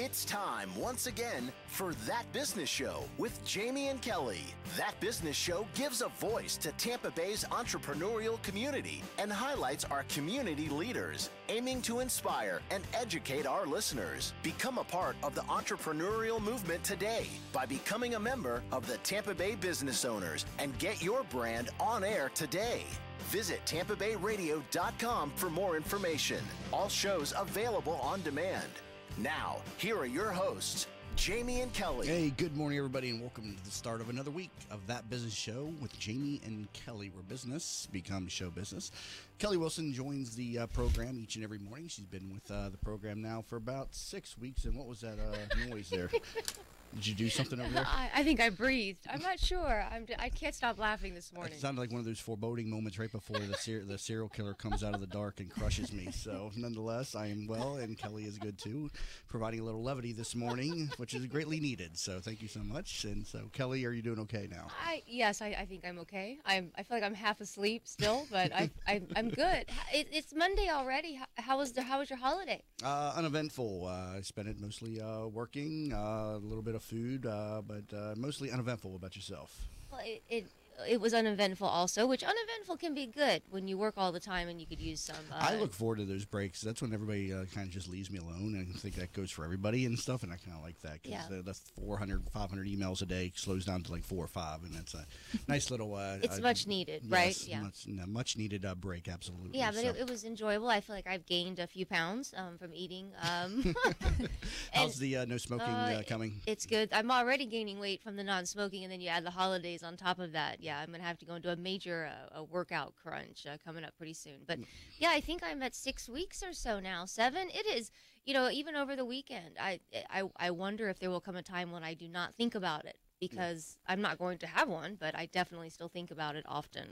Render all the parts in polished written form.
It's time once again for That Business Show with Jamie and Kelly. That Business Show gives a voice to Tampa Bay's entrepreneurial community and highlights our community leaders, aiming to inspire and educate our listeners. Become a part of the entrepreneurial movement today by becoming a member of the Tampa Bay Business Owners and get your brand on air today. Visit TampaBayRadio.com for more information. All shows available on demand. Now, here are your hosts, Jamie and Kelly. Hey, good morning, everybody, and welcome to the start of another week of That Business Show with Jamie and Kelly, where business becomes show business. Kelly Wilson joins the program each and every morning. She's been with the program now for about 6 weeks. And what was that noise there? Did you do something over there? I think I breathed. I'm not sure. I can't stop laughing this morning. It sounded like one of those foreboding moments right before the serial killer comes out of the dark and crushes me. So, nonetheless, I am well, and Kelly is good too, providing a little levity this morning, which is greatly needed. So, thank you so much. And so, Kelly, are you doing okay now? Yes, I think I'm okay. I feel like I'm half asleep still, but I'm good. It's Monday already. How was your holiday? Uneventful. I spent it mostly working, a little bit of food, but mostly uneventful. What about yourself? Well, it was uneventful also, which uneventful can be good when you work all the time and you could use some. I look forward to those breaks. That's when everybody kind of just leaves me alone, and I think that goes for everybody and stuff, and I kind of like that because that's 400, 500 emails a day slows down to like 4 or 5, and that's a nice little... it's much neted, yes, right? Yeah. Much needed break, absolutely. Yeah, but it was enjoyable. I feel like I've gained a few pounds from eating. How's the no smoking coming? It's good. I'm already gaining weight from the non-smoking, and then you add the holidays on top of that. Yeah, I'm going to have to go into a major workout crunch coming up pretty soon. But, yeah, I think I'm at 6 weeks or so now. 7? It is, even over the weekend. I wonder if there will come a time when I do not think about it. Because I'm not going to have one, but I definitely still think about it often.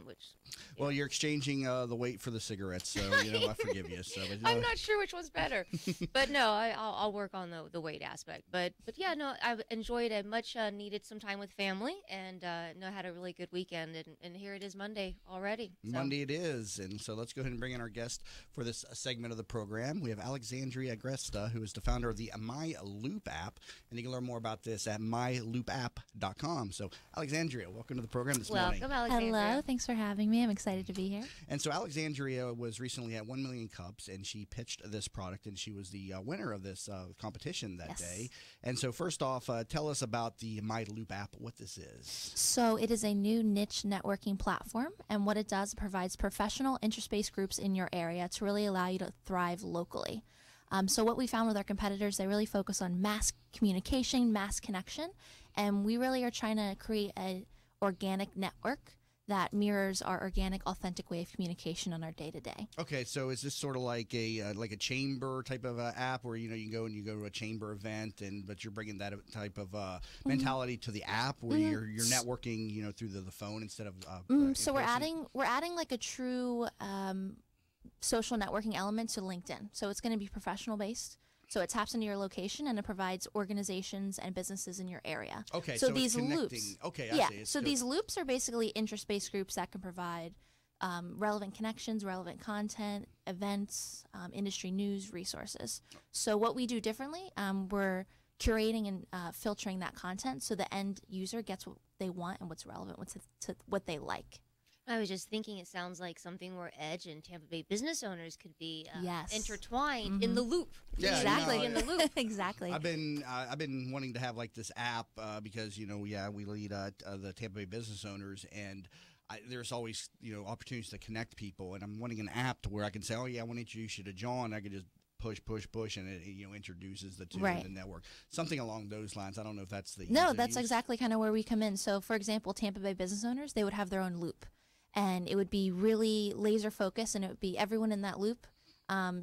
Well, you're exchanging the weight for the cigarettes, so I forgive you. So, I'm not sure which one's better, but no, I'll work on the weight aspect. But yeah, no, I've enjoyed a much needed some time with family, and had a really good weekend. And here it is Monday already. So. Monday it is, and so let's go ahead and bring in our guest for this segment of the program. We have Alexandria Agresta, who is the founder of the My Loop app, and you can learn more about this at myloopapp.com. So, Alexandria, welcome to the program this morning. Welcome, Alexandria. Hello, thanks for having me. I'm excited to be here. And so, Alexandria was recently at 1 Million Cups, and she pitched this product, and she was the winner of this competition that day. And so, first off, tell us about the My Loop app, what this is. So, it is a new niche networking platform, and what it does, it provides professional interspace groups in your area to really allow you to thrive locally. So what we found with our competitors, they really focus on mass communication, mass connection, and we really are trying to create an organic network that mirrors our organic, authentic way of communication on our day-to-day. Okay, so is this sort of like a chamber type of app where you can go to a chamber event, but you're bringing that type of mentality to the app where you're networking through the phone instead of so we're adding like a true social networking element to LinkedIn. So it's going to be professional based. So it taps into your location and it provides organizations and businesses in your area. Okay, so these it's loops. Okay, I see. So these loops are basically interspace groups that can provide relevant connections, relevant content, events, industry news, resources. So what we do differently, we're curating and filtering that content so the end user gets what they want and what's relevant to what they like. I was just thinking it sounds like something where Edge and Tampa Bay business owners could be intertwined in the loop. Yeah, exactly. In the loop. Exactly. I've been wanting to have like this app because we lead the Tampa Bay business owners, and there's always opportunities to connect people, and I'm wanting an app to where I can say, oh yeah, I want to introduce you to John. I could just push, and it introduces the two in the network. Something along those lines. I don't know if that's the that's exactly kind of where we come in. So, for example, Tampa Bay business owners, they would have their own loop. And it would be really laser focused, and it would be everyone in that loop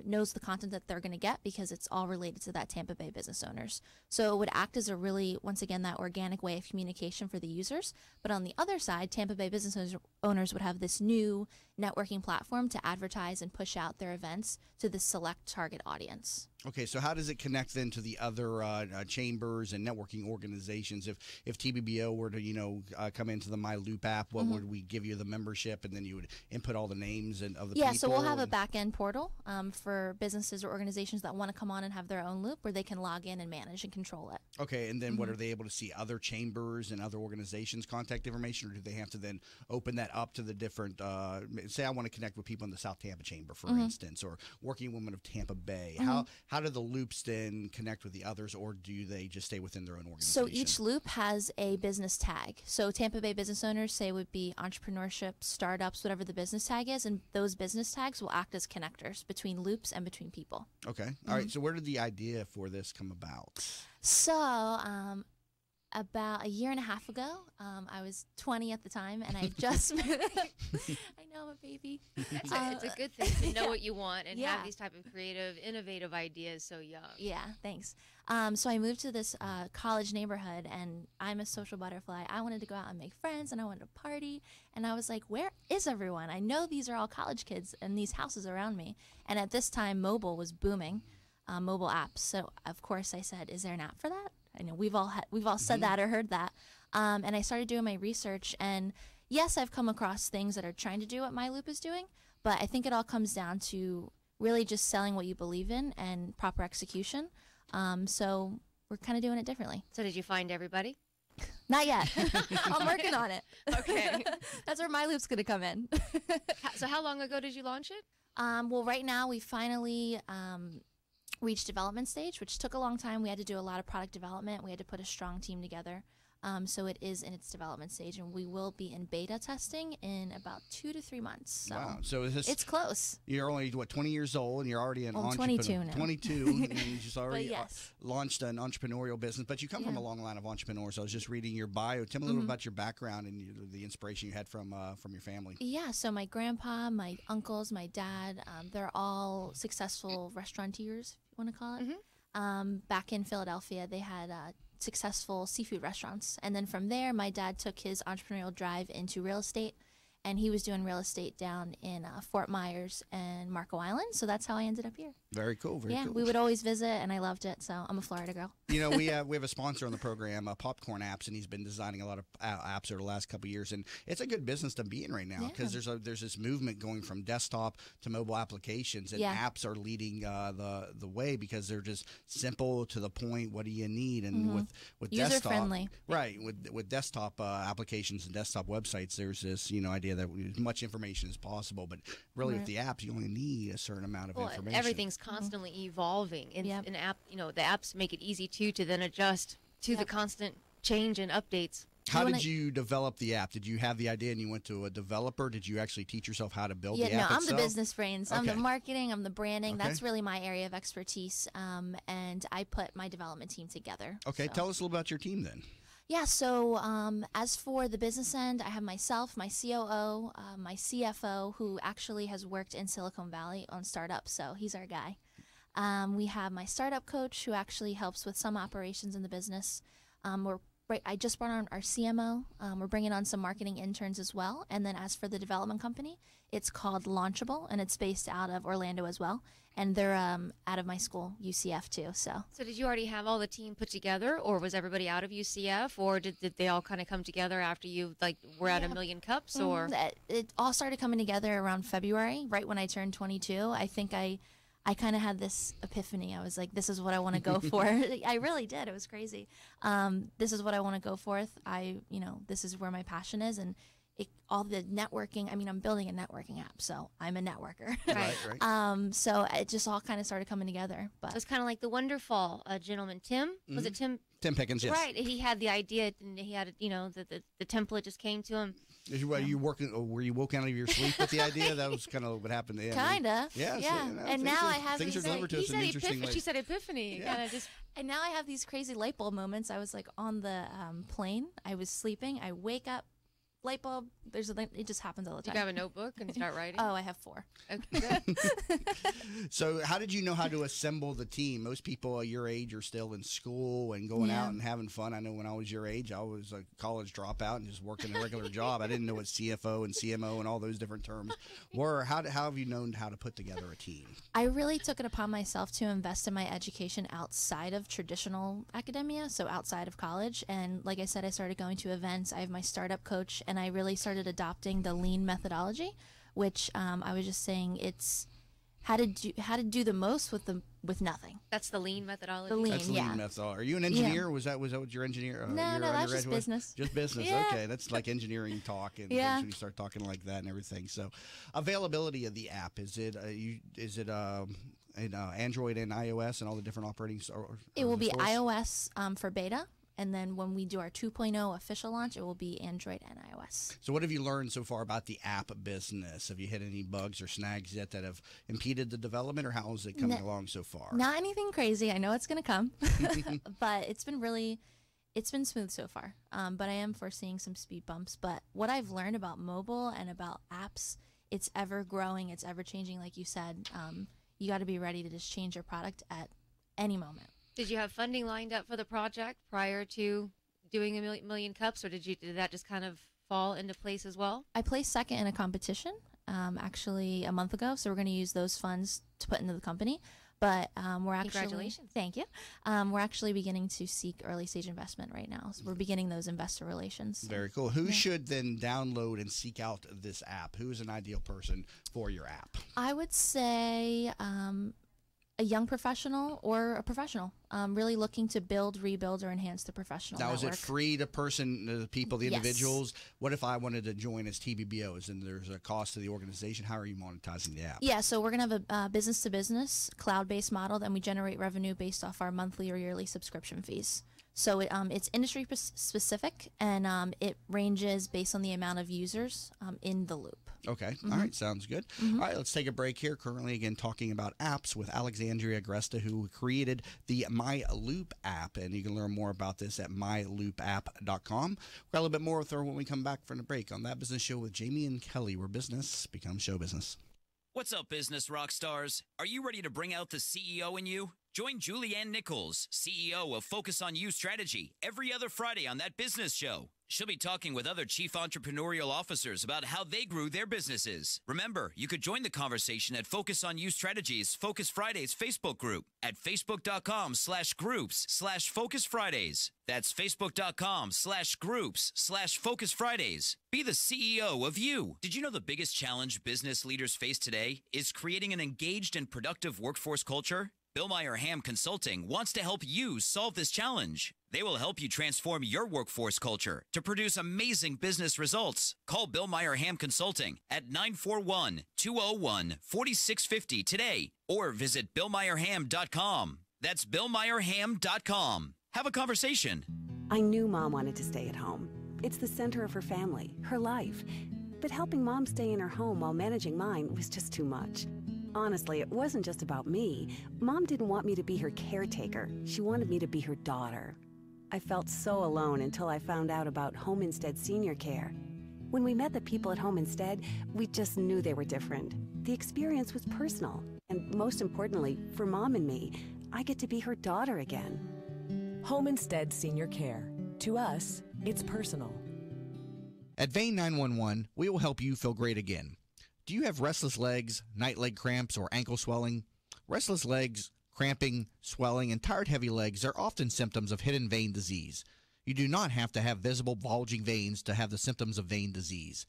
knows the content that they're going to get because it's all related to that Tampa Bay business owners. So it would act as a really, once again, that organic way of communication for the users. But on the other side, Tampa Bay business owners would have this new networking platform to advertise and push out their events to the select target audience. Okay, so how does it connect then to the other chambers and networking organizations? If TBBO were to come into the My Loop app, what would we give you the membership, and then you would input all the names and of the people? Yeah, so we'll have a back end portal for businesses or organizations that want to come on and have their own loop where they can log in and manage and control it. Okay, and then what are they able to see? Other chambers and other organizations' contact information, or do they have to then open that up to the different? Say I want to connect with people in the South Tampa Chamber, for instance, or Working Women of Tampa Bay. How do the loops then connect with the others, or do they just stay within their own organization? So each loop has a business tag. So Tampa Bay business owners, say, would be entrepreneurship, startups, whatever the business tag is, and those business tags will act as connectors between loops and between people. Okay. All right. So where did the idea for this come about? So about a year and a half ago, I was 20 at the time, and I just I know, I'm a baby. It's a good thing to know what you want and have these type of creative, innovative ideas so young. Yeah, thanks. So I moved to this college neighborhood, and I'm a social butterfly. I wanted to go out and make friends, and I wanted to party, and I was like, where is everyone? I know these are all college kids and these houses around me. And at this time, mobile was booming, mobile apps. So, of course, I said, is there an app for that? I know we've all said that or heard that. And I started doing my research, and yes, I've come across things that are trying to do what My Loop is doing, but I think it all comes down to really just selling what you believe in and proper execution. So we're kind of doing it differently. So did you find everybody? Not yet. I'm working on it. Okay. That's where My Loop's going to come in. So how long ago did you launch it? Well, right now we finally reached development stage, which took a long time. We had to do a lot of product development. We had to put a strong team together. So it is in its development stage, and we will be in beta testing in about 2 to 3 months. So wow. So it's close. You're only, 20 years old, and you're already an entrepreneur. 22 now. 22, and you just already launched an entrepreneurial business. But you come from a long line of entrepreneurs. I was just reading your bio. Tell me a little about your background and the inspiration you had from your family. Yeah, so my grandpa, my uncles, my dad, they're all successful restaurateurs, if you want to call it. Back in Philadelphia, they had successful seafood restaurants. And then from there, my dad took his entrepreneurial drive into real estate, and he was doing real estate down in Fort Myers and Marco Island. So that's how I ended up here. Very cool. Very cool. Yeah, we would always visit, and I loved it. So I'm a Florida girl. We have a sponsor on the program, Popcorn Apps, and he's been designing a lot of apps over the last couple of years. And it's a good business to be in right now because there's this movement going from desktop to mobile applications, and apps are leading the way because they're just simple, to the point. What do you need? And with user desktop, friendly, right? With desktop applications and desktop websites, there's this idea that as much information as possible, but really with the apps, you only need a certain amount of information. Everything's constantly evolving. An app, the apps make it easy to then adjust to the constant change and updates. How did you develop the app? Did you have the idea and you went to a developer? Did you actually teach yourself how to build the app itself? I'm the business brains. I'm the marketing. I'm the branding. That's really my area of expertise. And I put my development team together. Okay, so tell us a little about your team then. Yeah, so as for the business end, I have myself, my COO, my CFO, who actually has worked in Silicon Valley on startups, so he's our guy. We have my startup coach, who actually helps with some operations in the business. I just brought on our CMO. We're bringing on some marketing interns as well. And then as for the development company, it's called Launchable, and it's based out of Orlando as well. And they're out of my school, UCF, too. So did you already have all the team put together, or was everybody out of UCF, or did they all kind of come together after you were at a million cups? Or it all started coming together around February, right when I turned 22. I think I kind of had this epiphany. I was like, this is what I want to go for. I really did. It was crazy. This is what I want to go for. This is where my passion is. And all the networking, I'm building a networking app, so I'm a networker. Right. So it just all kind of started coming together. But so it's kind of like the Wonderful gentleman, Tim. Was it Tim? Tim Pickens, yes. Right. He had the idea, and he had, the template just came to him. Were you woken out of your sleep with the idea? That was kind of what happened. Kinda. Yeah. And now I have things are delivered to us in interesting ways. She said epiphany. Yeah. And now I have these crazy light bulb moments. I was on the plane. I was sleeping. I wake up light bulb. It just happens all the You time. have a notebook and start writing? Oh, I have 4. Okay, good. So how did you know how to assemble the team? Most people your age are still in school and going out and having fun. I know when I was your age, I was a college dropout and just working a regular job. I didn't know what CFO and CMO and all those different terms were. How have you known how to put together a team? I really took it upon myself to invest in my education outside of traditional academia, so outside of college. And like I said, I started going to events. I have my startup coach, and I really started adopting the lean methodology, which I was just saying it's how to do the most with nothing. That's the lean methodology? The lean, That's lean methodology. Are you an engineer? Was that what your engineer? No, that's just business. Just business. Yeah. Okay, that's like engineering talk, and when you start talking like that and everything. So, availability of the app, is it in Android and iOS and all the different operating? It will be iOS for beta. And then when we do our 2.0 official launch, it will be Android and iOS. So what have you learned so far about the app business? Have you hit any bugs or snags yet that have impeded the development, or how is it coming along so far? Not anything crazy. I know it's going to come. But it's been smooth so far. But I am foreseeing some speed bumps. But what I've learned about mobile and about apps, it's ever growing, it's ever changing. Like you said, you got to be ready to just change your product at any moment. Did you have funding lined up for the project prior to doing a million cups, or did that just kind of fall into place as well? I placed second in a competition actually a month ago, so we're going to use those funds to put into the company. But we're actually Congratulations. Thank you. We're actually beginning to seek early stage investment right now. So we're beginning those investor relations. Very cool. Who should then download and seek out this app? Who is an ideal person for your app? I would say a young professional or a professional really looking to build, rebuild, or enhance the professional Now, network. is it free to the people, the individuals? What if I wanted to join as TBBOs and there's a cost to the organization? How are you monetizing the app? Yeah, so we're going to have a business-to-business cloud-based model, then we generate revenue based off our monthly or yearly subscription fees. So it's industry specific, and it ranges based on the amount of users in the loop. Okay. All right. Sounds good. All right. Let's take a break here. Currently, again, talking about apps with Alexandria Agresta, who created the My Loop app. And you can learn more about this at myloopapp.com. We've got a little bit more with her when we come back from the break on That Business Show with Jamie and Kelly, where business becomes show business. What's up, business rock stars? Are you ready to bring out the CEO in you? Join Julianne Nichols, CEO of Focus on You Strategy, every other Friday on That Business Show. She'll be talking with other chief entrepreneurial officers about how they grew their businesses. Remember, you could join the conversation at Focus on You Strategies Focus Fridays Facebook group at facebook.com/groups/Focus Fridays. That's facebook.com/groups/Focus Fridays. Be the CEO of you. Did you know the biggest challenge business leaders face today is creating an engaged and productive workforce culture? Bill Meyer Ham Consulting wants to help you solve this challenge. They will help you transform your workforce culture to produce amazing business results. Call Bill Meyer Ham Consulting at 941-201-4650 today or visit BillMeyerHam.com. That's BillMeyerHam.com. Have a conversation. I knew Mom wanted to stay at home. It's the center of her family, her life. But helping Mom stay in her home while managing mine was just too much. Honestly, it wasn't just about me. Mom didn't want me to be her caretaker. She wanted me to be her daughter. I felt so alone until I found out about Home Instead Senior Care. When we met the people at Home Instead, we just knew they were different. The experience was personal. And most importantly, for Mom and me, I get to be her daughter again. Home Instead Senior Care. To us, it's personal. At Vein 911, we will help you feel great again. Do you have restless legs, night leg cramps, or ankle swelling? Restless legs, cramping, swelling, and tired heavy legs are often symptoms of hidden vein disease. You do not have to have visible bulging veins to have the symptoms of vein disease.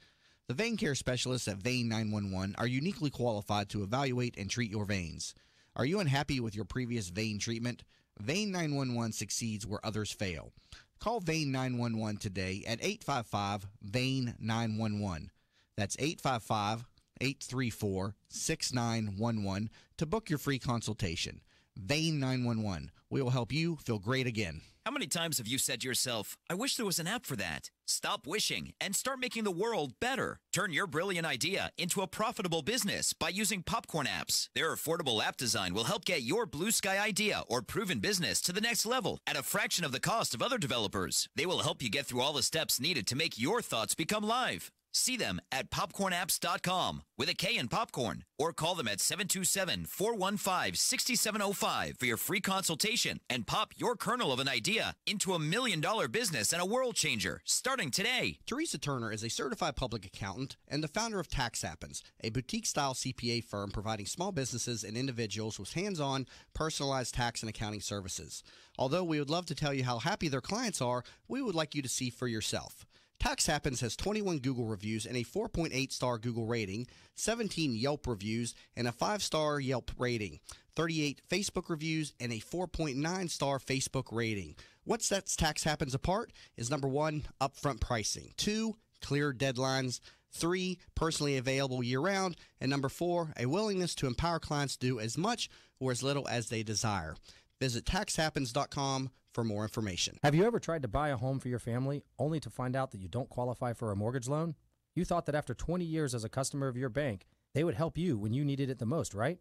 The vein care specialists at Vein 911 are uniquely qualified to evaluate and treat your veins. Are you unhappy with your previous vein treatment? Vein 911 succeeds where others fail. Call Vein 911 today at 855-VEIN-911. That's 855-834-6911 to book your free consultation. Vein 911, We will help you feel great again. How many times have you said to yourself, I wish there was an app for that? Stop wishing and start making the world better. Turn your brilliant idea into a profitable business by using Popcorn apps. Their affordable app design will help get your blue sky idea or proven business to the next level at a fraction of the cost of other developers. They will help you get through all the steps needed to make your thoughts become live. See them at popcornapps.com with a K in popcorn, or call them at 727-415-6705 for your free consultation and pop your kernel of an idea into $1 million business and a world changer starting today. Teresa Turner is a certified public accountant and the founder of Tax Happens, a boutique-style CPA firm providing small businesses and individuals with hands-on, personalized tax and accounting services. Although we would love to tell you how happy their clients are, we would like you to see for yourself. Tax Happens has 21 Google reviews and a 4.8-star Google rating, 17 Yelp reviews and a 5-star Yelp rating, 38 Facebook reviews and a 4.9-star Facebook rating. What sets Tax Happens apart is number 1, upfront pricing, 2, clear deadlines, 3, personally available year-round, and number 4, a willingness to empower clients to do as much or as little as they desire. Visit taxhappens.com for more information. Have you ever tried to buy a home for your family only to find out that you don't qualify for a mortgage loan? You thought that after 20 years as a customer of your bank, they would help you when you needed it the most, right?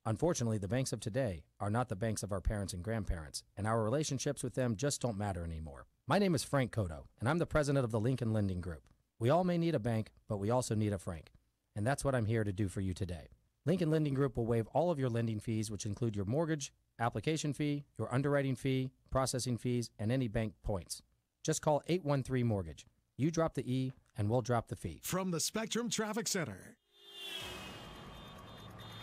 Unfortunately, the banks of today are not the banks of our parents and grandparents, and our relationships with them just don't matter anymore. My name is Frank Cotto, and I'm the president of the Lincoln Lending Group. We all may need a bank, but we also need a Frank, and that's what I'm here to do for you today. Lincoln Lending Group will waive all of your lending fees, which include your mortgage, application fee, your underwriting fee, processing fees, and any bank points. Just call 813-MORTGAGE. You drop the E, and we'll drop the fee. From the Spectrum Traffic Center.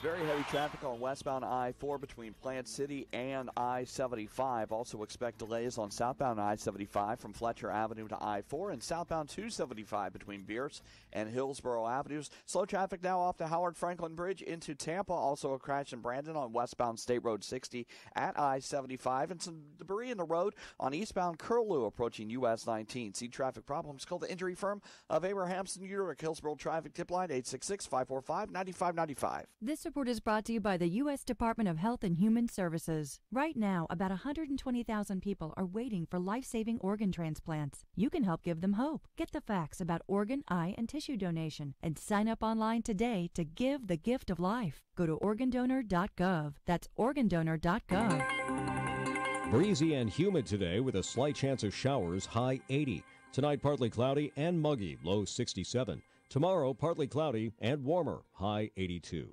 Very heavy traffic on westbound I-4 between Plant City and I-75. Also expect delays on southbound I-75 from Fletcher Avenue to I-4 and southbound 275 between Bierce and Hillsborough Avenues. Slow traffic now off the Howard Franklin Bridge into Tampa. Also a crash in Brandon on westbound State Road 60 at I-75. And some debris in the road on eastbound Curlew approaching US 19. See traffic problems? Call the injury firm of Abrahamson Uterick. Hillsborough Traffic Tip Line 866-545-9595. This report is brought to you by the U.S. Department of Health and Human Services. Right now, about 120,000 people are waiting for life-saving organ transplants. You can help give them hope. Get the facts about organ, eye, and tissue donation and sign up online today to give the gift of life. Go to organdonor.gov. That's organdonor.gov. Breezy and humid today with a slight chance of showers, high 80. Tonight, partly cloudy and muggy, low 67. Tomorrow, partly cloudy and warmer, high 82.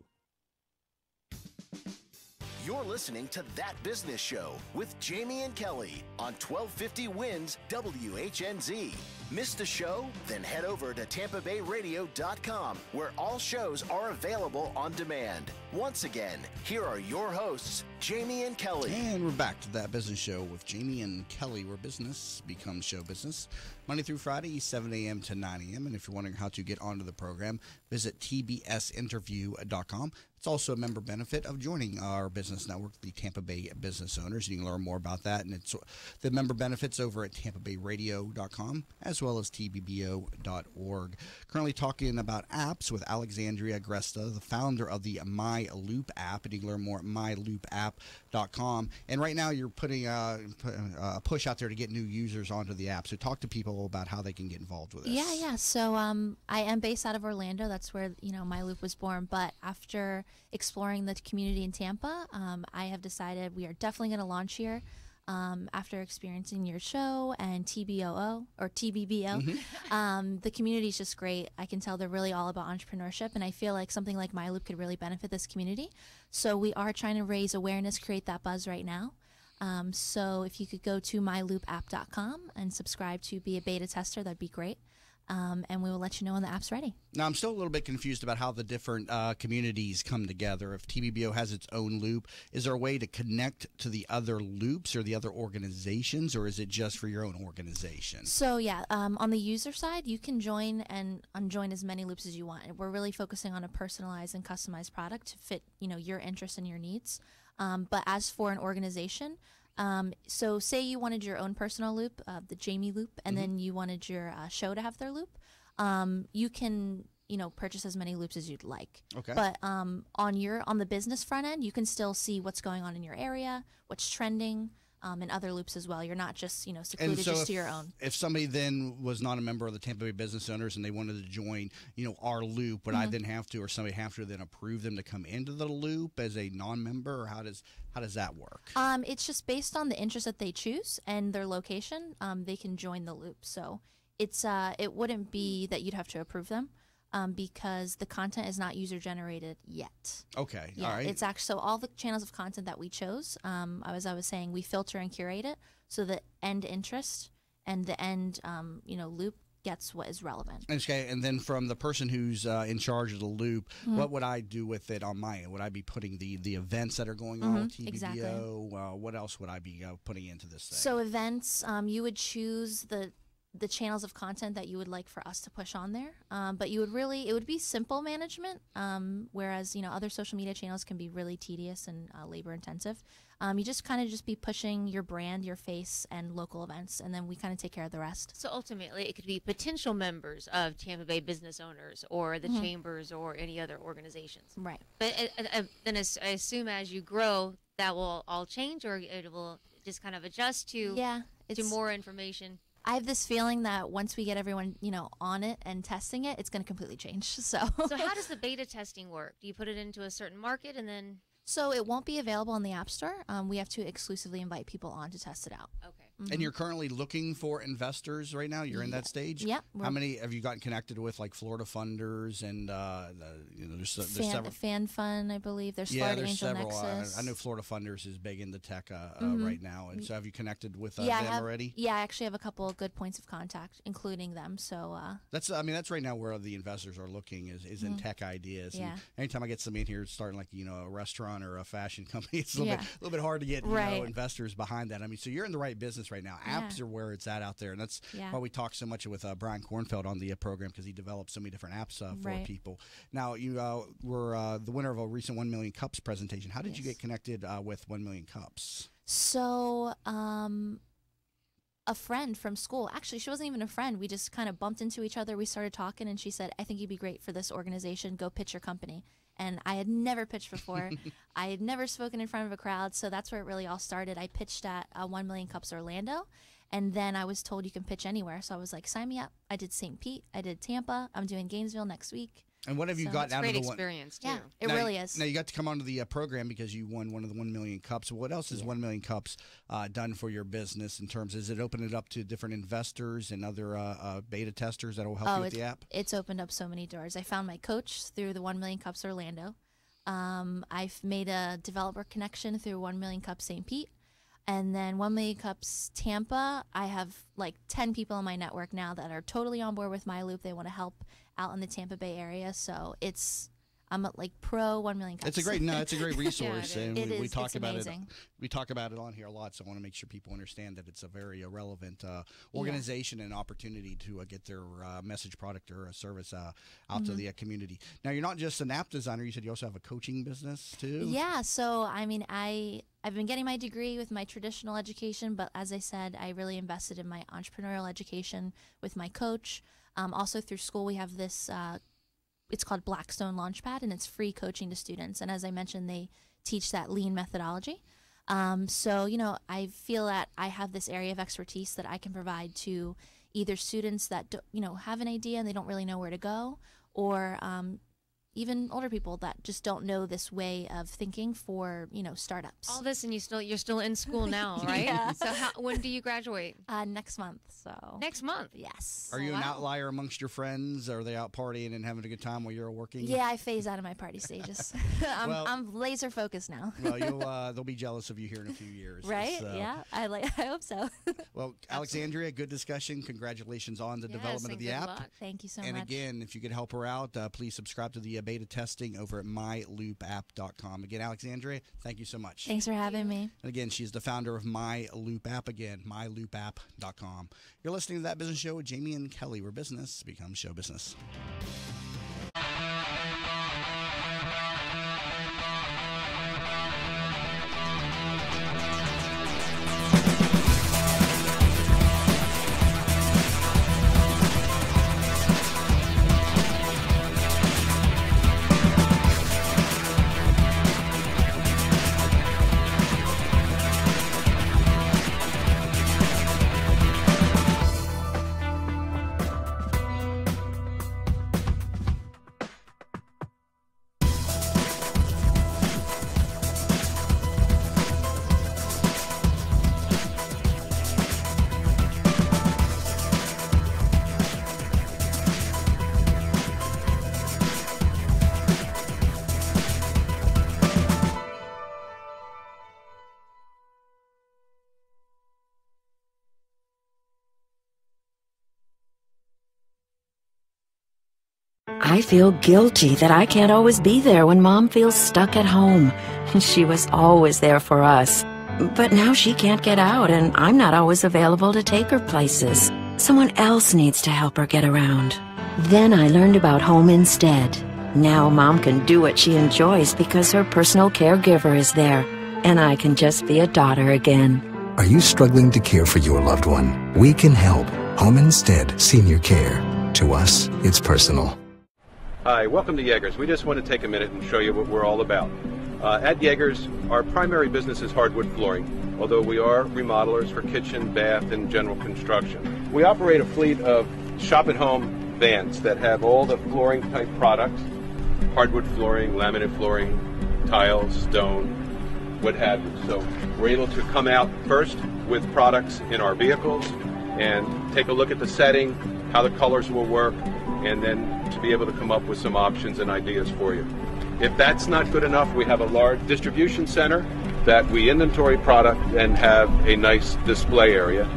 You're listening to That Business Show with Jamie and Kelly on 1250 Wins WHNZ. Missed a show? Then head over to TampaBayRadio.com, where all shows are available on demand. Once again, here are your hosts, Jamie and Kelly. And we're back to That Business Show with Jamie and Kelly, where business becomes show business. Monday through Friday, 7 a.m. to 9 a.m. And if you're wondering how to get onto the program, visit tbsinterview.com. It's also a member benefit of joining our business network, the Tampa Bay Business Owners. You can learn more about that, and it's the member benefits over at tampabayradio.com as well as tbbo.org. Currently talking about apps with Alexandria Agresta, the founder of the My Loop app, and you can learn more at myloopapp.com. And right now you're putting a push out there to get new users onto the app. So talk to people about how they can get involved with this. Yeah. So I am based out of Orlando. That's where My Loop was born. But after exploring the community in Tampa, I have decided we are definitely going to launch here. After experiencing your show and TBOO or TBBO, the community is just great. I can tell they're really all about entrepreneurship, and I feel like something like My Loop could really benefit this community. So we are trying to raise awareness, create that buzz right now. So if you could go to myloopapp.com and subscribe to be a beta tester, that'd be great. And we will let you know when the app's ready. Now, I'm still a little bit confused about how the different communities come together. If TBBO has its own loop, is there a way to connect to the other loops or the other organizations, or is it just for your own organization? So, yeah, on the user side, you can join and unjoin as many loops as you want. We're really focusing on a personalized and customized product to fit, your interests and your needs. But as for an organization, so say you wanted your own personal loop, the Jamie loop, and then you wanted your show to have their loop. You can purchase as many loops as you'd like. Okay. But on the business front end, you can still see what's going on in your area, what's trending, and other loops as well. You're not just secluded just to your own. If somebody then was not a member of the Tampa Bay Business Owners and they wanted to join, our loop, would I then have to, or somebody have to then approve them to come into the loop as a non-member, or how does that work? It's just based on the interest that they choose and their location. They can join the loop. So it wouldn't be that you'd have to approve them. Because the content is not user generated yet. Okay, yeah, all right. It's actually, so all the channels of content that we chose, as I was saying, we filter and curate it so the end interest and the end loop gets what is relevant. Okay, and then from the person who's in charge of the loop, what would I do with it on my end? Would I be putting the events that are going on with TBDO? Exactly. What else would I be putting into this thing? So events, you would choose the channels of content that you would like for us to push on there. But it would be simple management, whereas, other social media channels can be really tedious and labor intensive. You just kind of be pushing your brand, your face, and local events, and then we kind of take care of the rest. So ultimately, it could be potential members of Tampa Bay Business Owners or the chambers or any other organizations. Right. But then I assume as you grow, that will all change, or it will just kind of adjust to more information. I have this feeling that once we get everyone, on it and testing it, it's going to completely change. So how does the beta testing work? Do you put it into a certain market and then? So it won't be available in the App Store. We have to exclusively invite people on to test it out. Okay. And you're currently looking for investors right now? You're in that stage? Yeah. How many have you gotten connected with, like Florida Funders and there's several? Fan Fund, I believe. There's Yeah, Florida there's Angel several. Nexus. I know Florida Funders is big into tech right now. And so have you connected with them already? Yeah, I actually have a couple of good points of contact, including them. So that's right now where the investors are looking is in tech ideas. Yeah. And anytime I get somebody in here starting like a restaurant or a fashion company, it's a little bit hard to get investors behind that. I mean, so you're in the right business right now. Apps are where it's at out there, and that's why we talk so much with Brian Kornfeld on the program, because he develops so many different apps for people. Now, you were the winner of a recent 1 Million Cups presentation. How did you get connected with 1 Million Cups? So, a friend from school. Actually, she wasn't even a friend. We just kind of bumped into each other. We started talking, and she said, "I think you'd be great for this organization. Go pitch your company." And I had never pitched before. I had never spoken in front of a crowd, so that's where it really all started. I pitched at 1 Million Cups Orlando, and then I was told you can pitch anywhere. So I was like, sign me up. I did St. Pete. I did Tampa. I'm doing Gainesville next week. And what have you gotten out of the great experience, too. Yeah, it really is. Now, you got to come onto the program because you won one of the 1 Million Cups. What else has 1 Million Cups done for your business in terms? Has it opened it up to different investors and other beta testers that will help you with the app? It's opened up so many doors. I found my coach through the 1 Million Cups Orlando. I've made a developer connection through 1 Million Cups St. Pete. And then 1 Million Cups Tampa, I have like 10 people in my network now that are totally on board with my loop. They want to help out in the Tampa Bay area. So I'm like pro 1 Million Cups. It's a great resource, and we talk about amazing. it. We talk about it on here a lot, so I want to make sure people understand that it's a very relevant organization and opportunity to get their message, product, or a service out to the community. Now, you're not just an app designer. You said you also have a coaching business too. Yeah. So I mean, I've been getting my degree with my traditional education, but as I said, I really invested in my entrepreneurial education with my coach. Also through school, we have this. It's called Blackstone Launchpad, and it's free coaching to students. And as I mentioned, they teach that lean methodology. So, I feel that I have this area of expertise that I can provide to either students that, have an idea and they don't really know where to go, or even older people that just don't know this way of thinking for, startups. All this, and you're still in school now, right? Yeah. So when do you graduate? Next month. So next month? Yes. Are you an outlier amongst your friends? Are they out partying and having a good time while you're working? Yeah, I phase out of my party stages. I'm laser focused now. Well, they'll be jealous of you here in a few years, right? So. Yeah, I hope so. Well, Alexandria, good discussion. Congratulations on the development of the app. Luck. Thank you so much. And again, if you could help her out, please subscribe to the beta testing over at myloopapp.com. Again, Alexandria, thank you so much. Thanks for having me. And again, she's the founder of My Loop App. Again, myloopapp.com. You're listening to That Business Show with Jamie and Kelly, where business becomes show business. I feel guilty that I can't always be there when Mom feels stuck at home. She was always there for us. But now she can't get out, and I'm not always available to take her places. Someone else needs to help her get around. Then I learned about Home Instead. Now Mom can do what she enjoys because her personal caregiver is there, and I can just be a daughter again. Are you struggling to care for your loved one? We can help. Home Instead Senior Care. To us, it's personal. Hi, welcome to Yeager's. We just want to take a minute and show you what we're all about. At Yeager's, our primary business is hardwood flooring, although we are remodelers for kitchen, bath, and general construction. We operate a fleet of shop-at-home vans that have all the flooring-type products, hardwood flooring, laminate flooring, tiles, stone, what have you. So we're able to come out first with products in our vehicles and take a look at the setting, how the colors will work, and then to be able to come up with some options and ideas for you. If that's not good enough, we have a large distribution center that we inventory product and have a nice display area.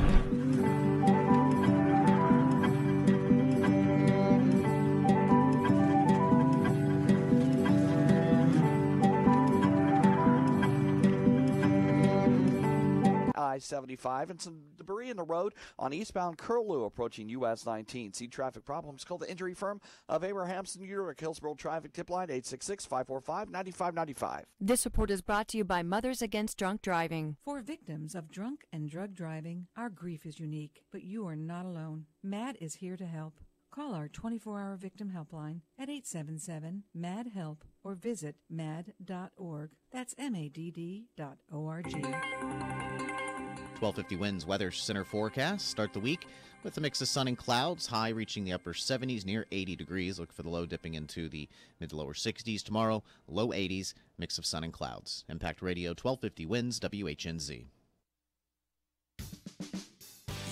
I-75 and some debris in the road on eastbound Curlew approaching US 19. See traffic problems? Call the injury firm of Abrahamson Urich, Hillsborough Traffic Tip Line 866-545-9595. This report is brought to you by Mothers Against Drunk Driving. For victims of drunk and drug driving, our grief is unique, but you are not alone. MAD is here to help. Call our 24-hour victim helpline at 877-MAD-HELP or visit mad.org. That's MADD.org. 1250 winds weather center forecast. Start the week with a mix of sun and clouds, high reaching the upper 70s, near 80 degrees. Look for the low dipping into the mid to lower 60s. Tomorrow, low 80s, mix of sun and clouds. Impact Radio 1250 winds, WHNZ.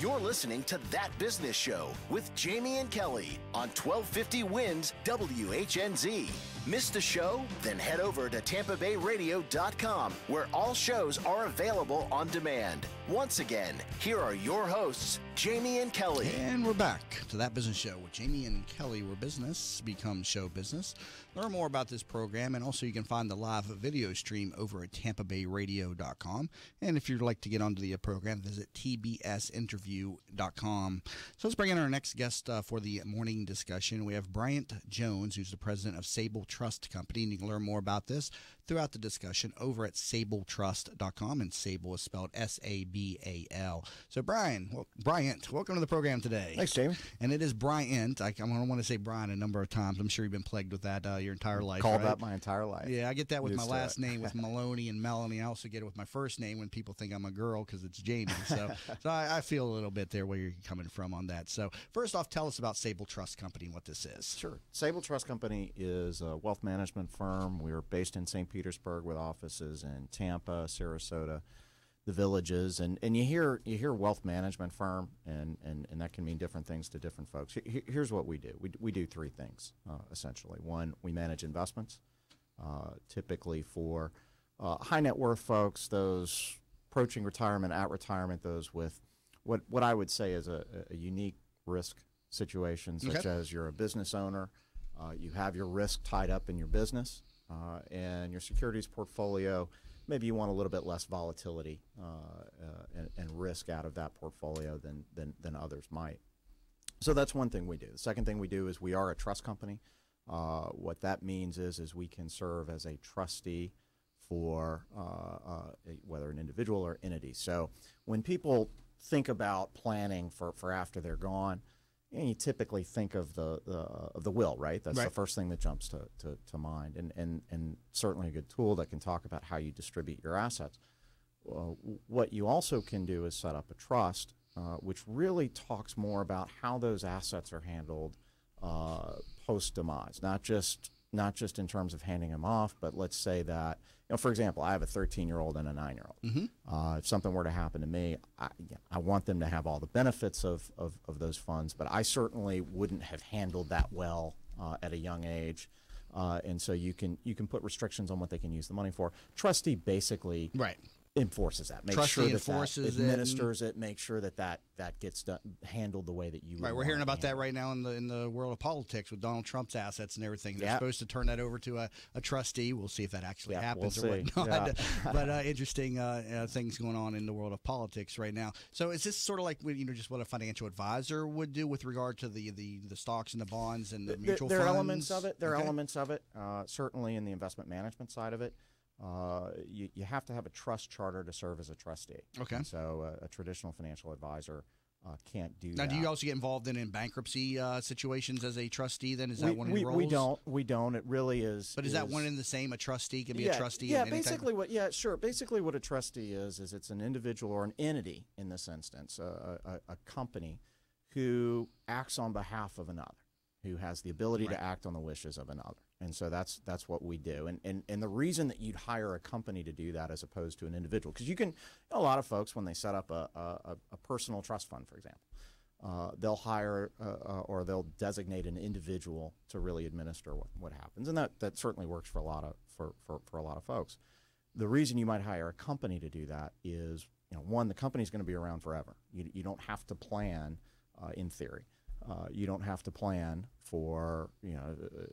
You're listening to That Business Show with Jamie and Kelly on 1250 Winds WHNZ. Missed a show? Then head over to TampaBayRadio.com, where all shows are available on demand. Once again, here are your hosts, Jamie and Kelly. And we're back to That Business Show with Jamie and Kelly, where business becomes show business. Learn more about this program, and also you can find the live video stream over at TampaBayRadio.com. And if you'd like to get onto the program, visit TBSinterview.com. So let's bring in our next guest for the morning discussion. We have Bryant Jones, who's the president of Sable Trust Company, and you can learn more about this throughout the discussion over at sabletrust.com, and Sable is spelled S-A-B-A-L. So Bryant, welcome to the program today. Thanks, Jamie. And it is Bryant. I want to say Brian a number of times. I'm sure you've been plagued with that your entire life. Called right? that my entire life. Yeah, I get that with my last it. name with Maloney and Melanie. I also get it with my first name when people think I'm a girl because it's Jamie. So I feel a little bit there where you're coming from on that. So first off, tell us about Sable Trust Company and what this is. Sure. Sable Trust Company is a wealth management firm. We're based in St. Petersburg with offices in Tampa, Sarasota, the Villages, and you hear wealth management firm, and that can mean different things to different folks. Here's what we do. We do three things, essentially. One, we manage investments, typically for high net worth folks, those approaching retirement, at retirement, those with what I would say is a unique risk situation, such as you're a business owner, you have your risk tied up in your business, and your securities portfolio, maybe you want a little bit less volatility and risk out of that portfolio than others might. So that's one thing we do. The second thing we do is we are a trust company. What that means is we can serve as a trustee for whether an individual or entity. So when people think about planning for after they're gone, you typically think of the will, right? That's the first thing that jumps to mind, and certainly a good tool that can talk about how you distribute your assets. What you also can do is set up a trust, which really talks more about how those assets are handled post-demise, not just in terms of handing them off, but let's say that, for example, I have a 13-year-old and a 9-year-old. Mm-hmm. If something were to happen to me, I want them to have all the benefits of those funds, but I certainly wouldn't have handled that well at a young age. And so you can put restrictions on what they can use the money for. Trustee basically enforces that. Make Trustee sure that enforces that administers it. Make sure that gets handled the way that you. Right, we're hearing about that right now in the world of politics with Donald Trump's assets and everything. They're supposed to turn that over to a trustee. We'll see if that actually happens or whatnot. Yeah. But interesting things going on in the world of politics right now. So is this sort of like just what a financial advisor would do with regard to the stocks and the bonds and the mutual funds? There are elements of it. There are elements of it. Certainly in the investment management side of it. You have to have a trust charter to serve as a trustee. Okay. And so a traditional financial advisor can't do that. Now, do you also get involved in bankruptcy situations as a trustee then? Is that one of your roles? We don't. It really is. But is that one in the same? A trustee can be a trustee? Yeah, basically Basically what a trustee is it's an individual or an entity in this instance, a company who acts on behalf of another, who has the ability to act on the wishes of another. And so that's what we do. And the reason that you'd hire a company to do that as opposed to an individual, because a lot of folks, when they set up a personal trust fund, for example, they'll hire or they'll designate an individual to really administer what happens. And that certainly works for a lot of folks. The reason you might hire a company to do that is, one, the company's going to be around forever. You don't have to plan in theory. You don't have to plan for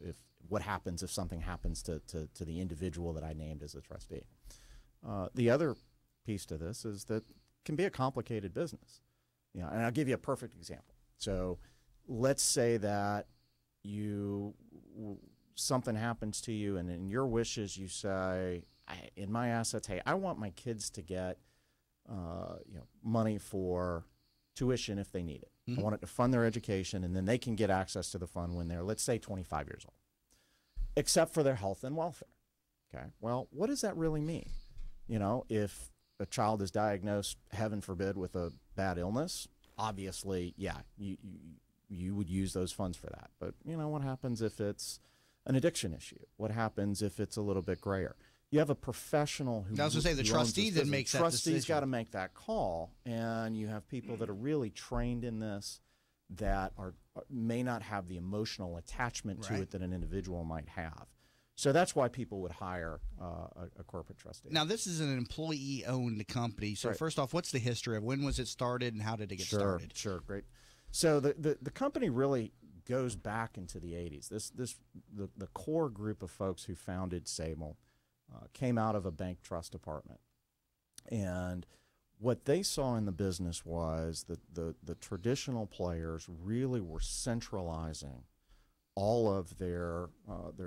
if what happens if something happens to the individual that I named as a trustee. The other piece to this is that it can be a complicated business. And I'll give you a perfect example. So let's say that something happens to you, and in your wishes you say, in my assets, hey, I want my kids to get money for tuition if they need it. I want it to fund their education, and then they can get access to the fund when they're, let's say, 25 years old, except for their health and welfare. Okay, well, what does that really mean? If a child is diagnosed, heaven forbid, with a bad illness, obviously, you would use those funds for that. But, what happens if it's an addiction issue? What happens if it's a little bit grayer? You have a professional who. I was going to say the trustee that makes that decision. Trustee's got to make that call, and you have people that are really trained in this that may not have the emotional attachment to it that an individual might have. So that's why people would hire a corporate trustee. Now, this is an employee-owned company. So first off, what's the history of when was it started and how did it get started? Sure, great. So the company really goes back into the 80s. The core group of folks who founded Sable came out of a bank trust department. And what they saw in the business was that the traditional players really were centralizing all of their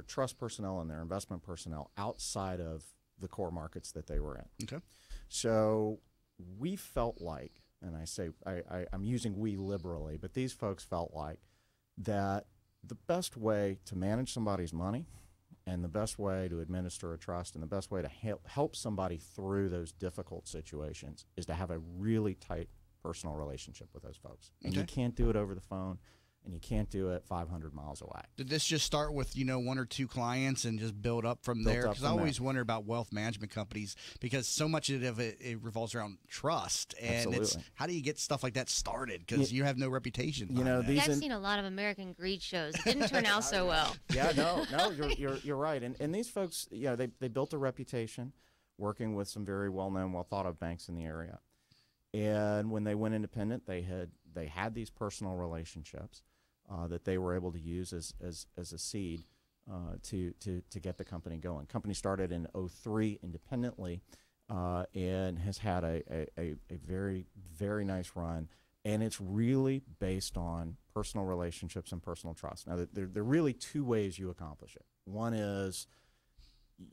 trust personnel and their investment personnel outside of the core markets that they were in. Okay. So we felt like, and I'm using we liberally, but these folks felt like that the best way to manage somebody's money and the best way to administer a trust and the best way to help somebody through those difficult situations is to have a really tight personal relationship with those folks. And you can't do it over the phone, and you can't do it 500 miles away. Did this just start with, one or two clients and just build up from there? Because I always wonder about wealth management companies because so much of it revolves around trust. And it's how do you get stuff like that started? Because you have no reputation. I've seen a lot of American Greed shows. It didn't turn out so well. Yeah, no, you're right. And these folks, they built a reputation working with some very well-known, well-thought-of banks in the area. And when they went independent, they had these personal relationships that they were able to use as a seed to get the company going. Company started in 2003 independently and has had a very, very nice run. And it's really based on personal relationships and personal trust. Now, there are really two ways you accomplish it. One is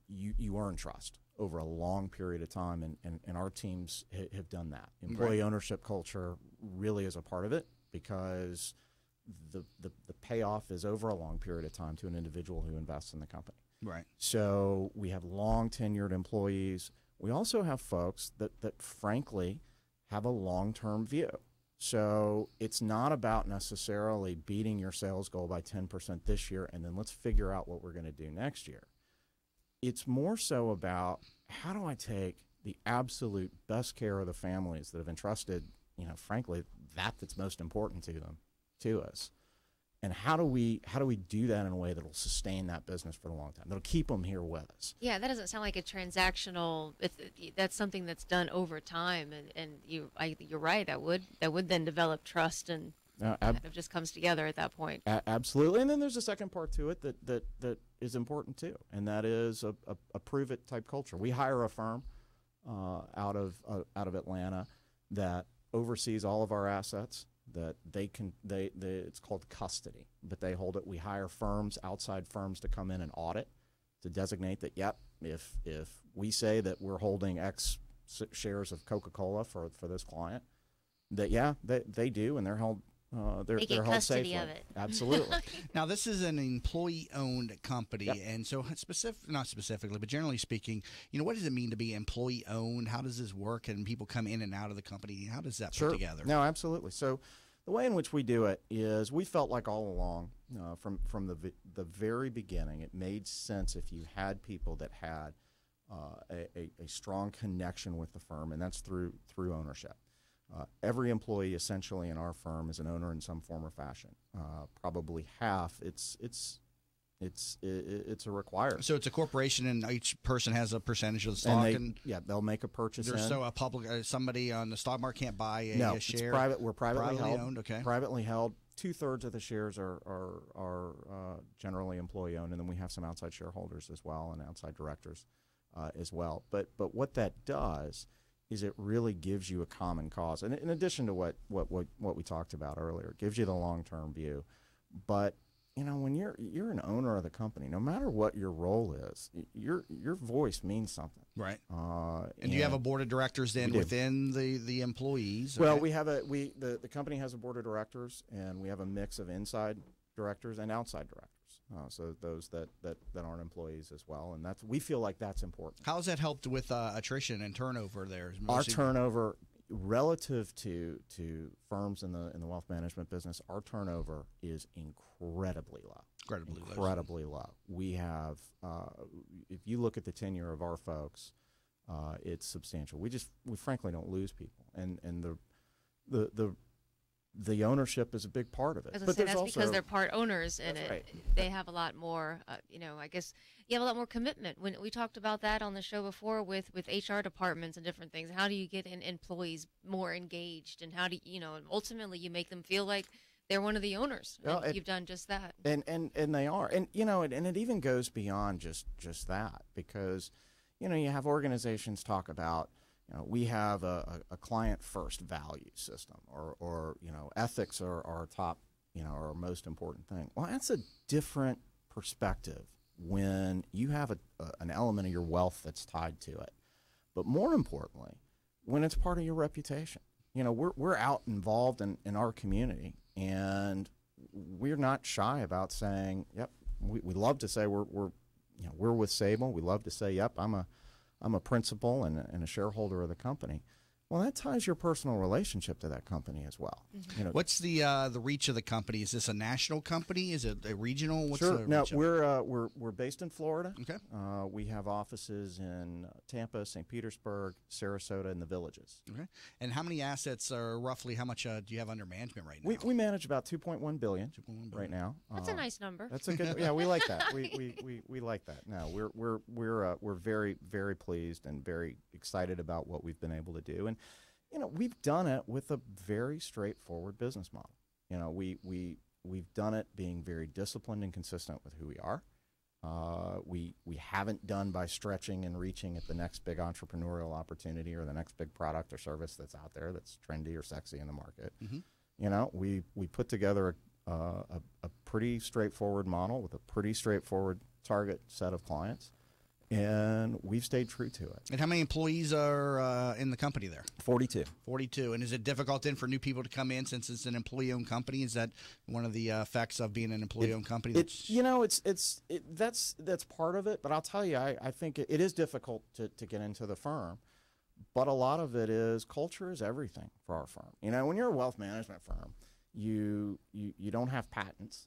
you earn trust over a long period of time, and our teams have done that. Employee ownership culture really is a part of it because the payoff is over a long period of time to an individual who invests in the company. Right. So we have long tenured employees. We also have folks that frankly have a long-term view. So it's not about necessarily beating your sales goal by 10% this year and then let's figure out what we're going to do next year. It's more so about how do I take the absolute best care of the families that have entrusted, frankly, that's most important to them, to us. And how do we do that in a way that will sustain that business for the long time? That'll keep them here with us. Yeah, that doesn't sound like a transactional. That's something that's done over time, and you're right. That would then develop trust, and kind of just comes together at that point. Absolutely. And then there's a second part to it that is important too, and that is a prove it type culture. We hire a firm out of Atlanta that oversees all of our assets. That it's called custody, but they hold it. We hire firms, outside firms, to come in and audit, to designate that, yep, if we say that we're holding X shares of Coca-Cola for this client, that they do, and they're held they're held custody safely. of it. Absolutely. Now, this is an employee-owned company, Yep. and so not specifically, but generally speaking, what does it mean to be employee-owned? How does this work? And people come in and out of the company. How does that put together? No, absolutely. So the way in which we do it is we felt like all along, from the very beginning, it made sense if you had people that had a strong connection with the firm, and that's through ownership. Every employee essentially in our firm is an owner in some form or fashion. Probably half. It's a requirement. So it's a corporation, and each person has a percentage of the stock. They'll make a purchase. There's so a public somebody on the stock market can't buy a no, share. It's private. We're privately held. Owned. Okay. Privately held. 2/3 of the shares are generally employee owned, and then we have some outside shareholders as well, and outside directors as well. But what that does is it really gives you a common cause, and in addition to what we talked about earlier, it gives you the long-term view. But when you're an owner of the company, no matter what your role is, your voice means something. Right. And do you have a board of directors then within the employees? Well, we have the company has a board of directors, and we have a mix of inside directors and outside directors. So those that aren't employees as well, and we feel like that's important. How has that helped with attrition and turnover there? Our turnover, relative to firms in the wealth management business, our turnover is incredibly low. Incredibly low. We have, if you look at the tenure of our folks, it's substantial. We frankly don't lose people, and the ownership is a big part of it. But that's because they're part owners in it. Right. They have a lot more, I guess you have a lot more commitment. When we talked about that on the show before with HR departments and different things, how do you get employees more engaged, and how do ultimately you make them feel like they're one of the owners? Well, you've done just that. And they are. And and it even goes beyond just that, because you have organizations talk about, we have a client-first value system, or ethics are our top, our most important thing. Well, that's a different perspective when you have an element of your wealth that's tied to it. But more importantly, when it's part of your reputation. We're out involved in our community, and we're not shy about saying, yep, we love to say we're with Sable. We love to say, yep, I'm a principal and a shareholder of the company. Well, that ties your personal relationship to that company as well. Mm-hmm. What's the reach of the company? Is this a national company? Is it a regional? What's sure. The no, reach of we're based in Florida. Okay. We have offices in Tampa, St. Petersburg, Sarasota, and the Villages. Okay. And how many assets are roughly? How much do you have under management right now? We manage about $2.1 billion right now. That's a nice number. That's a good. Yeah, we like that. We like that. No, we're very, very pleased and very excited about what we've been able to do. And we've done it with a very straightforward business model. We've done it being very disciplined and consistent with who we are. We haven't done by stretching and reaching at the next big entrepreneurial opportunity or the next big product or service that's out there that's trendy or sexy in the market. Mm-hmm. We put together a pretty straightforward model with a pretty straightforward target set of clients. And we've stayed true to it. And how many employees are in the company there? 42. 42. And is it difficult then for new people to come in since it's an employee-owned company? Is that one of the effects of being an employee-owned company? That's part of it. But I'll tell you, I think it is difficult to get into the firm. But a lot of it is culture is everything for our firm. When you're a wealth management firm, you don't have patents.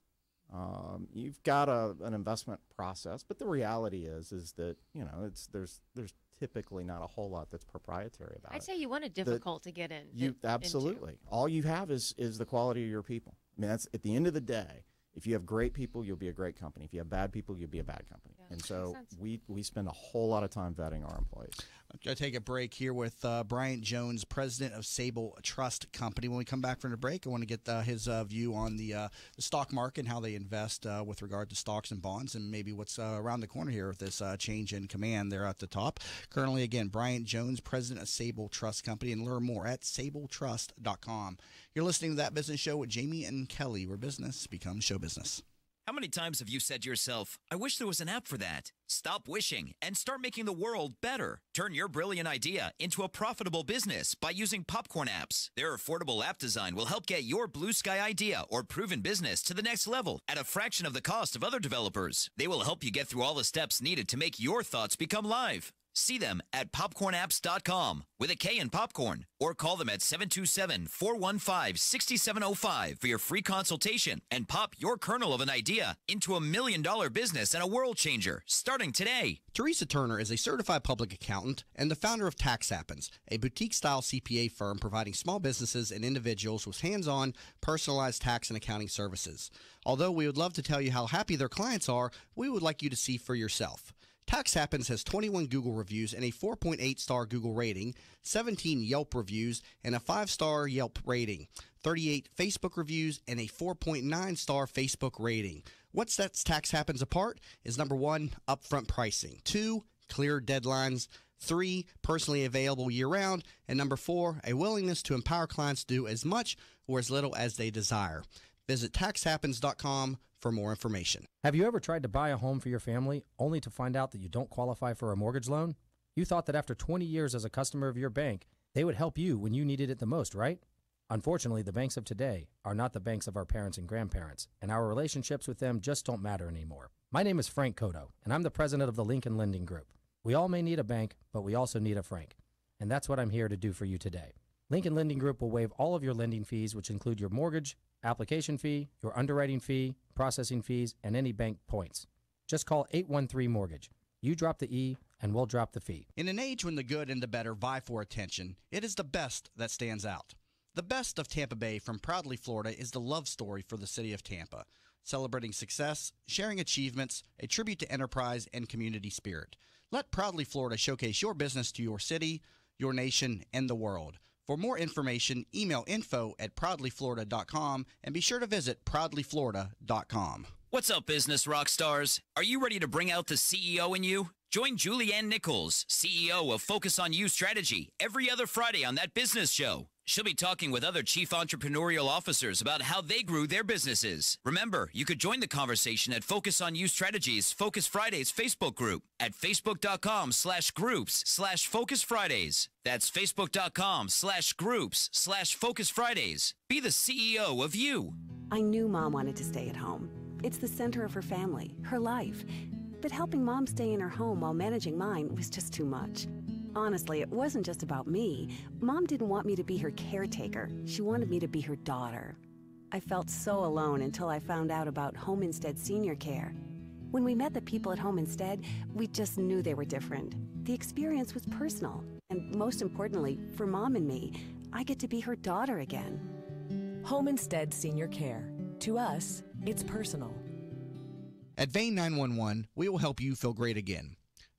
You've got an investment process, but the reality is that there's typically not a whole lot that's proprietary about it. I'd say you want it difficult to get in. Absolutely. All you have is the quality of your people. I mean, that's at the end of the day. if you have great people, you'll be a great company. If you have bad people, you'll be a bad company. Yeah, and so makes we spend a whole lot of time vetting our employees. I'm going to take a break here with Bryant Jones, president of Sable Trust Company. When we come back from the break, I want to get his view on the stock market and how they invest with regard to stocks and bonds, and maybe what's around the corner here with this change in command there at the top. Currently, again, Bryant Jones, president of Sable Trust Company, and learn more at sabletrust.com. You're listening to That Business Show with Jamie and Kelly, where business becomes show business. How many times have you said to yourself, I wish there was an app for that? Stop wishing and start making the world better. Turn your brilliant idea into a profitable business by using Popcorn apps. Their affordable app design will help get your blue sky idea or proven business to the next level at a fraction of the cost of other developers. They will help you get through all the steps needed to make your thoughts become live. See them at popcornapps.com with a K in popcorn, or call them at 727-415-6705 for your free consultation and pop your kernel of an idea into $1 million business and a world changer starting today. Teresa Turner is a certified public accountant and the founder of Tax Happens, a boutique-style CPA firm providing small businesses and individuals with hands-on, personalized tax and accounting services. Although we would love to tell you how happy their clients are, we would like you to see for yourself. Tax Happens has 21 Google reviews and a 4.8-star Google rating, 17 Yelp reviews and a 5-star Yelp rating, 38 Facebook reviews and a 4.9-star Facebook rating. What sets Tax Happens apart is number 1, upfront pricing, 2, clear deadlines, 3, personally available year-round, and number 4, a willingness to empower clients to do as much or as little as they desire. Visit taxhappens.com for more information. Have you ever tried to buy a home for your family only to find out that you don't qualify for a mortgage loan? You thought that after 20 years as a customer of your bank, they would help you when you needed it the most, right? Unfortunately, the banks of today are not the banks of our parents and grandparents, and our relationships with them just don't matter anymore. My name is Frank Cotto, and I'm the president of the Lincoln Lending Group. We all may need a bank, but we also need a Frank, and that's what I'm here to do for you today. Lincoln Lending Group will waive all of your lending fees, which include your mortgage, application fee, your underwriting fee, processing fees, and any bank points. Just call 813-MORTGAGE. You drop the E, and we'll drop the fee. In an age when the good and the better vie for attention, it is the best that stands out. The best of Tampa Bay from Proudly Florida is the love story for the city of Tampa, celebrating success, sharing achievements, a tribute to enterprise and community spirit. Let Proudly Florida showcase your business to your city, your nation, and the world. For more information, email info@proudlyflorida.com and be sure to visit proudlyflorida.com. What's up, business rock stars? Are you ready to bring out the CEO in you? Join Julianne Nichols, CEO of Focus on You Strategy, every other Friday on That Business Show. She'll be talking with other chief entrepreneurial officers about how they grew their businesses. Remember, you could join the conversation at Focus on You Strategies Focus Fridays Facebook group at facebook.com/groups/Focus Fridays. That's facebook.com/groups/Focus Fridays. Be the CEO of you. I knew Mom wanted to stay at home. It's the center of her family, her life. But helping Mom stay in her home while managing mine was just too much. Honestly, it wasn't just about me. Mom didn't want me to be her caretaker. She wanted me to be her daughter. I felt so alone until I found out about Home Instead Senior Care. When we met the people at Home Instead, we just knew they were different. The experience was personal. And most importantly, for Mom and me, I get to be her daughter again. Home Instead Senior Care. To us, it's personal. At Vein 911, we will help you feel great again.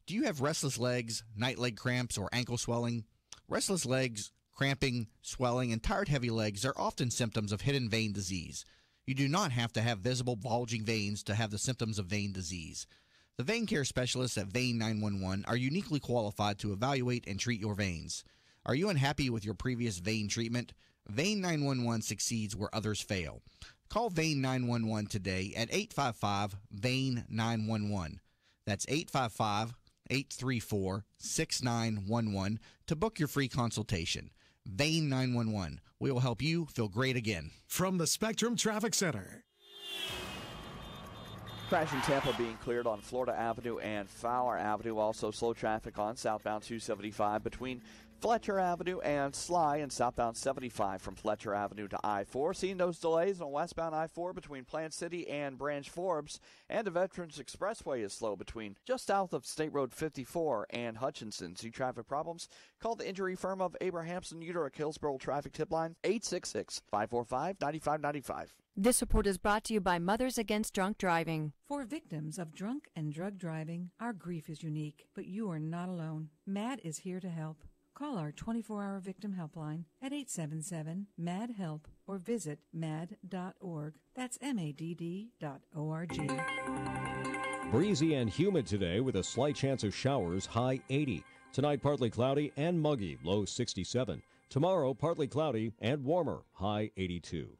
Do you have restless legs, night leg cramps, or ankle swelling? Restless legs, cramping, swelling, and tired heavy legs are often symptoms of hidden vein disease. You do not have to have visible bulging veins to have the symptoms of vein disease. The vein care specialists at Vein 911 are uniquely qualified to evaluate and treat your veins. Are you unhappy with your previous vein treatment? Vein 911 succeeds where others fail. Call Vein 911 today at 855-VEIN-911. That's 855-834-6911 to book your free consultation. Vein 911. We will help you feel great again. From the Spectrum Traffic Center. Crash in Tampa being cleared on Florida Avenue and Fowler Avenue. Also slow traffic on southbound 275 between Fletcher Avenue and Sly and southbound 75 from Fletcher Avenue to I-4. Seeing those delays on westbound I-4 between Plant City and Branch Forbes. And the Veterans Expressway is slow between just south of State Road 54 and Hutchinson. See traffic problems? Call the injury firm of Abrahamson Uterick Hillsborough Traffic Tip Line 866-545-9595. This report is brought to you by Mothers Against Drunk Driving. For victims of drunk and drug driving, our grief is unique, but you are not alone. MAD is here to help. Call our 24-hour victim helpline at 877-MAD-HELP or visit mad.org. That's MADD.org. Breezy and humid today with a slight chance of showers, high 80. Tonight, partly cloudy and muggy, low 67. Tomorrow, partly cloudy and warmer, high 82.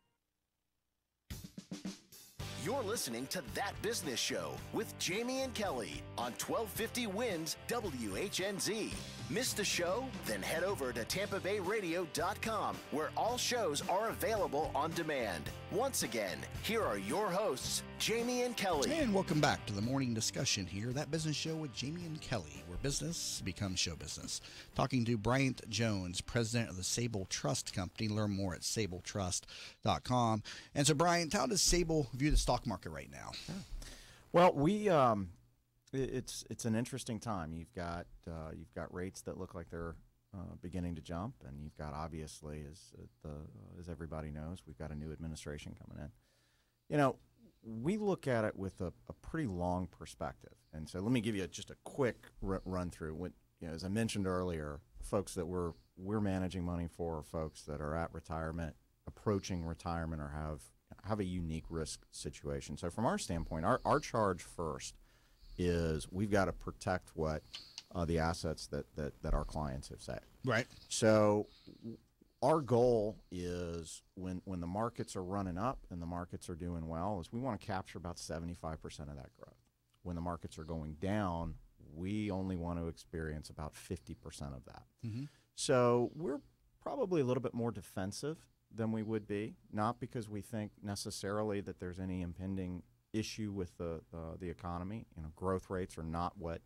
You're listening to That Business Show with Jamie and Kelly on 1250 Winds WHNZ. Missed the show? Then head over to TampaBayRadio.com, where all shows are available on demand. Once again, here are your hosts, Jamie and Kelly. And welcome back to the morning discussion here, That Business Show with Jamie and Kelly, where business becomes show business. Talking to Bryant Jones, president of the Sable Trust Company. Learn more at sabletrust.com. And so, Bryant, how does Sable view the stock market right now? Well, it's an interesting time. You've got rates that look like they're beginning to jump, and you've got, obviously, as everybody knows, we've got a new administration coming in. You know, we look at it with a pretty long perspective, and so let me give you just a quick run through. When, as I mentioned earlier, folks that we're managing money for are folks that are at retirement, approaching retirement, or have a unique risk situation. So from our standpoint, our charge first is we've got to protect what the assets that our clients have saved. Right. So our goal is when the markets are running up and the markets are doing well, is we want to capture about 75% of that growth. When the markets are going down, we only want to experience about 50% of that. Mm-hmm. So we're probably a little bit more defensive than we would be, not because we think necessarily that there's any impending issue with the economy. Growth rates are not what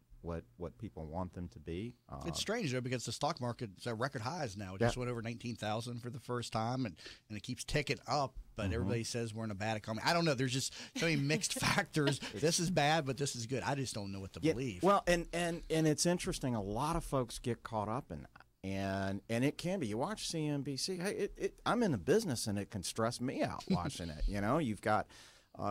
people want them to be. It's strange, though, because the stock market's at record highs now. It just went over 19,000 for the first time, and it keeps ticking up, but everybody says we're in a bad economy. I don't know. There's just so many mixed factors. This is bad, but this is good. I just don't know what to believe. Well, and it's interesting. A lot of folks get caught up in that. And it can be. You watch CNBC. Hey, I'm in the business, and it can stress me out watching it. You've got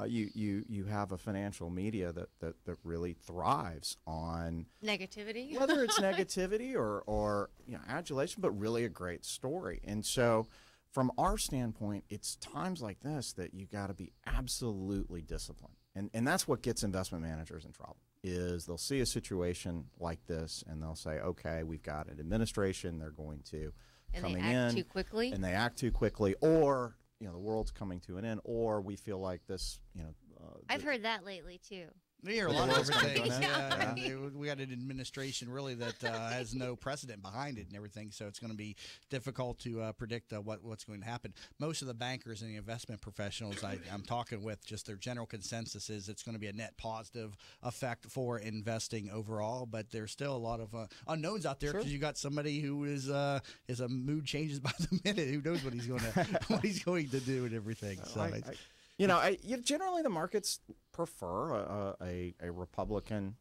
you have a financial media that really thrives on negativity, whether it's negativity or adulation, but really a great story. And so, from our standpoint, it's times like this that you got to be absolutely disciplined, and that's what gets investment managers in trouble. Is they'll see a situation like this and they'll say, okay, we've got an administration, they're going to coming in, and they act too quickly, or the world's coming to an end, or we feel like this, I've heard that lately too. We hear a lot of everything. We got an administration really that has no precedent behind it and everything, so it's going to be difficult to predict what's going to happen. Most of the bankers and the investment professionals I'm talking with, just their general consensus is it's going to be a net positive effect for investing overall, but there's still a lot of unknowns out there because you got somebody who is a mood changes by the minute. Who knows what he's going to do and everything. So. Generally the markets prefer a Republican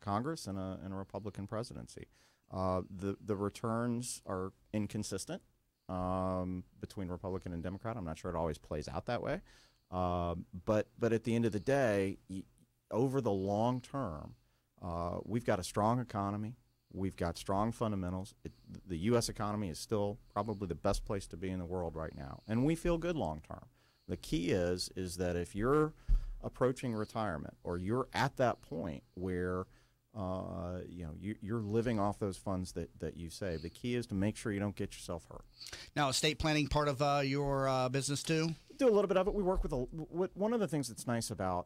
Congress and a Republican presidency. The returns are inconsistent between Republican and Democrat. I'm not sure it always plays out that way. But at the end of the day, over the long term, we've got a strong economy. We've got strong fundamentals. The U.S. economy is still probably the best place to be in the world right now, and we feel good long term. The key is that if you're approaching retirement or you're at that point where you're living off those funds that you save, the key is to make sure you don't get yourself hurt. Now, estate planning part of your business too? Do a little bit of it. We work with one of the things that's nice about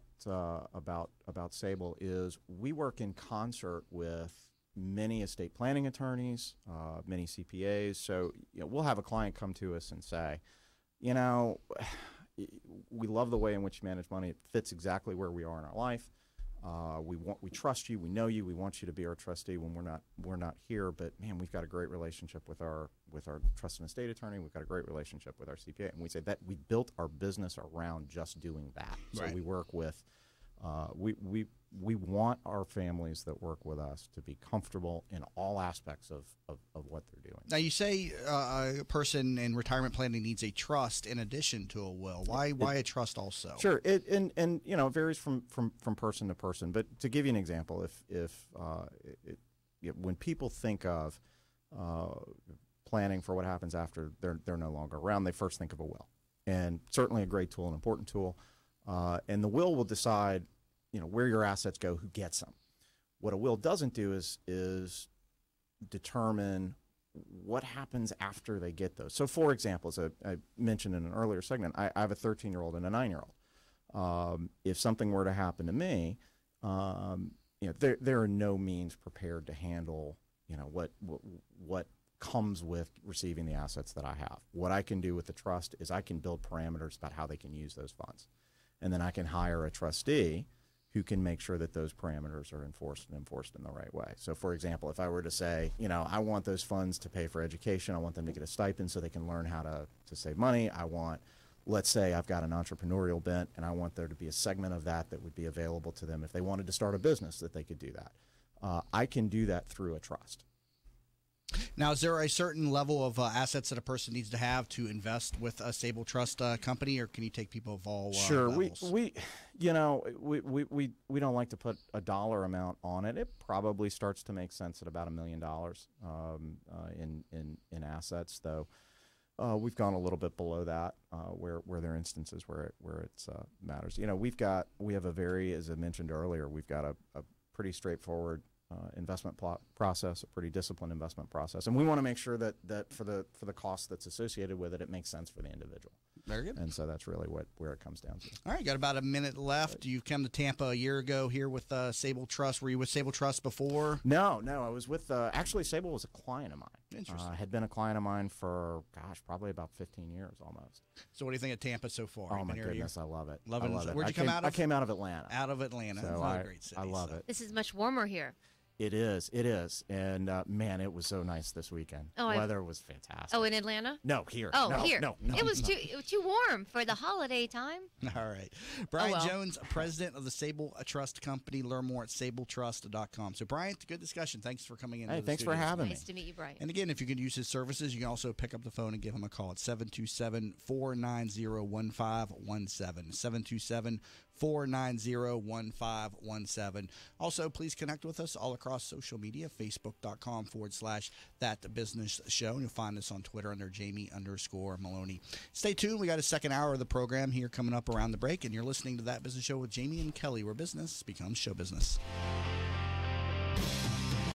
Sable is we work in concert with many estate planning attorneys, many CPAs. So we'll have a client come to us and say, we love the way in which you manage money. It fits exactly where we are in our life. We trust you. We know you. We want you to be our trustee when we're not here. But man, we've got a great relationship with our trust and estate attorney. We've got a great relationship with our CPA, and we say that we built our business around just doing that. So Right. we work with. We want our families that work with us to be comfortable in all aspects of what they're doing. Now, you say a person in retirement planning needs a trust in addition to a will. Why a trust also? Sure, it varies from person to person. But to give you an example, when people think of planning for what happens after they're no longer around, they first think of a will, and certainly a great tool, an important tool. And the will decide, where your assets go, who gets them. What a will doesn't do is determine what happens after they get those. So, for example, as I mentioned in an earlier segment, I have a 13-year-old and a 9-year-old. If something were to happen to me, there are no means prepared to handle, what comes with receiving the assets that I have. What I can do with the trust is I can build parameters about how they can use those funds. And then I can hire a trustee who can make sure that those parameters are enforced in the right way. So, for example, if I were to say, I want those funds to pay for education, I want them to get a stipend so they can learn how to save money. Let's say I've got an entrepreneurial bent, and I want there to be a segment of that would be available to them if they wanted to start a business, that they could do that. I can do that through a trust. Now, is there a certain level of assets that a person needs to have to invest with a stable trust company, or can you take people of all Sure, levels? we don't like to put a dollar amount on it. It probably starts to make sense at about $1 million in assets, though. We've gone a little bit below that, where there are instances where it matters. We have a very, as I mentioned earlier, we've got a pretty straightforward investment process, a pretty disciplined investment process, and we want to make sure that for the cost that's associated with it, it makes sense for the individual. Very good. And so that's really where it comes down to. All right, got about a minute left. You come to Tampa a year ago here with Sable Trust. Were you with Sable Trust before? No, I was with actually Sable was a client of mine. Interesting. Had been a client of mine for probably about 15 years almost. So what do you think of Tampa so far? Oh my goodness, I love it. Love it. it. Where'd you come out of? I came out of Atlanta. Out of Atlanta. So That's a great city. I love it. This is much warmer here. It is, and man, it was so nice this weekend. Weather was fantastic. Oh, in Atlanta? No, here. Oh, no, here. No, it was too warm for the holiday time. All right. Brian Jones, president of the Sable Trust Company. Learn more at sabletrust.com. So, Brian, good discussion. Thanks for coming in. Hey, thanks for having me. Nice to meet you, Brian. And again, if you could use his services, you can also pick up the phone and give him a call at 727-490-1517. 727-490-1517. Also, please connect with us all across social media, facebook.com/thatbusinessshow. And you'll find us on Twitter under Jamie_Maloney. Stay tuned. We got a second hour of the program here coming up around the break, and you're listening to That Business Show with Jamie and Kelly, where business becomes show business.